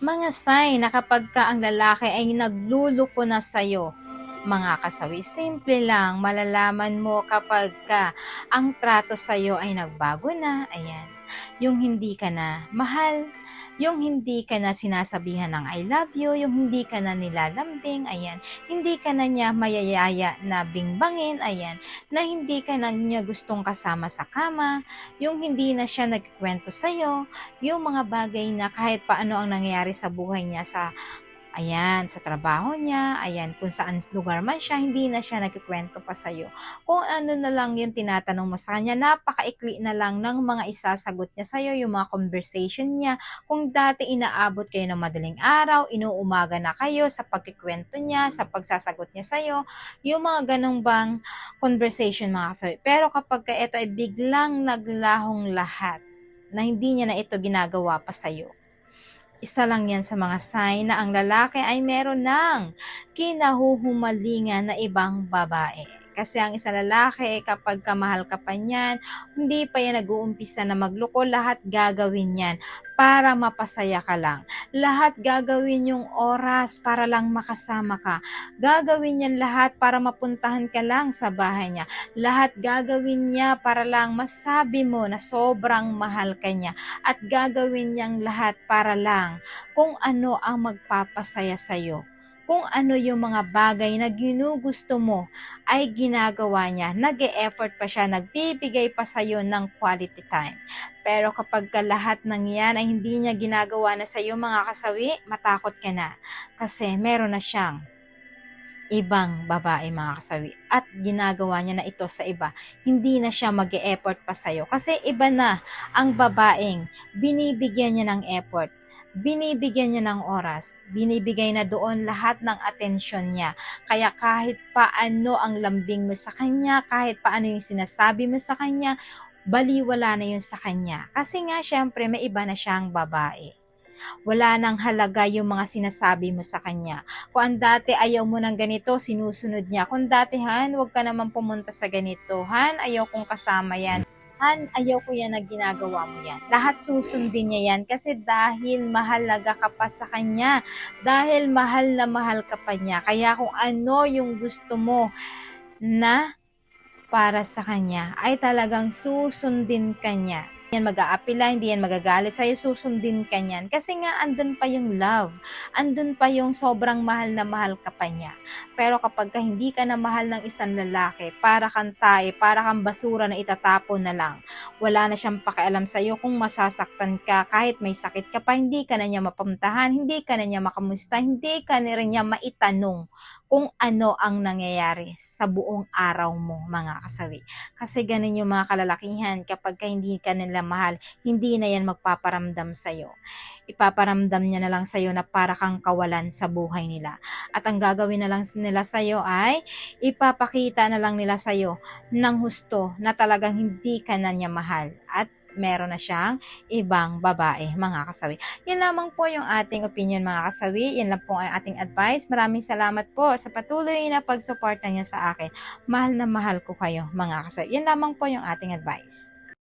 Mga sign na kapagka ang lalaki ay nagluluko na sa'yo, mga kasawi, simple lang, malalaman mo kapagka ang trato sa'yo ay nagbago na, ayan. Yung hindi ka na mahal, yung hindi ka na sinasabihan ng I love you, yung hindi ka na nilalambing, ayan. Hindi ka na niya mayayaya na bingbangin, ayan. Na hindi ka na niya gustong kasama sa kama, yung hindi na siya nagkukwento sa'yo, yung mga bagay na kahit paano ang nangyayari sa buhay niya sa trabaho niya, ayan, kung saan lugar man siya, hindi na siya nagkukwento pa sa'yo. Kung ano na lang yung tinatanong mo sa kanya, napakaikli na lang ng mga isasagot niya sa'yo, yung mga conversation niya. Kung dati inaabot kayo ng madaling araw, inuumaga na kayo sa pagkikwento niya, sa pagsasagot niya sa'yo, yung mga ganong bang conversation mga kasawi. Pero kapag ito ay biglang naglahong lahat, na hindi niya na ito ginagawa pa sa'yo, isa lang yan sa mga sign na ang lalaki ay meron ng kinahuhumalingan na ibang babae. Kasi ang isang lalaki, kapag kamahal ka pa niyan, hindi pa yan nag-uumpisa na magloko, lahat gagawin yan para mapasaya ka lang. Lahat gagawin yung oras para lang makasama ka. Gagawin yan lahat para mapuntahan ka lang sa bahay niya. Lahat gagawin niya para lang masabi mo na sobrang mahal ka niya. At gagawin niyang lahat para lang kung ano ang magpapasaya sa'yo. Kung ano yung mga bagay na ginugusto mo ay ginagawa niya. Nag-e-effort pa siya, nagbibigay pa sa'yo ng quality time. Pero kapag lahat ng yan ay hindi niya ginagawa na sa'yo mga kasawi, matakot ka na. Kasi meron na siyang ibang babae mga kasawi. At ginagawa niya na ito sa iba. Hindi na siya mag-e-effort pa sa'yo. Kasi iba na ang babaeng binibigyan niya ng effort. Binibigyan niya ng oras, binibigay na doon lahat ng atensyon niya. Kaya kahit paano ang lambing mo sa kanya, kahit paano yung sinasabi mo sa kanya, baliwala na yun sa kanya. Kasi nga syempre may iba na siyang babae. Wala nang halaga yung mga sinasabi mo sa kanya. Kung ang dati ayaw mo ng ganito, sinusunod niya. Kung dati, Han, huwag ka naman pumunta sa ganito. Han, ayaw kong kasama yan. Han, ayaw ko yan na ginagawa mo yan. Lahat susundin niya yan kasi dahil mahalaga ka pa sa kanya. Dahil mahal na mahal ka pa niya. Kaya kung ano yung gusto mo na para sa kanya, ay talagang susundin ka niya. Hindi yan mag-aapila, hindi yan magagalit sa'yo, susundin ka niyan. Kasi nga, andun pa yung love. Andun pa yung sobrang mahal na mahal ka pa niya. Pero kapag hindi ka na mahal ng isang lalaki, para kang tae, para kang basura na itatapon na lang. Wala na siyang pakialam sa'yo kung masasaktan ka, kahit may sakit ka pa, hindi ka na niya mapuntahan, hindi ka na niya makamusta, hindi ka na rin niya maitanong kung ano ang nangyayari sa buong araw mo, mga kasawi. Kasi ganun yung mga kalalakihan, kapag hindi ka nila mahal, hindi na yan magpaparamdam sa'yo. Ipaparamdam niya na lang sa'yo na para kang kawalan sa buhay nila. At ang gagawin na lang nila sa'yo ay ipapakita na lang nila sa'yo ng husto na talagang hindi ka na niya mahal. At meron na siyang ibang babae, mga kasawi. Yan lamang po yung ating opinion mga kasawi. Yan lang po ang ating advice. Maraming salamat po sa patuloy na pagsuporta niyo sa akin. Mahal na mahal ko kayo mga kasawi. Yan lamang po yung ating advice.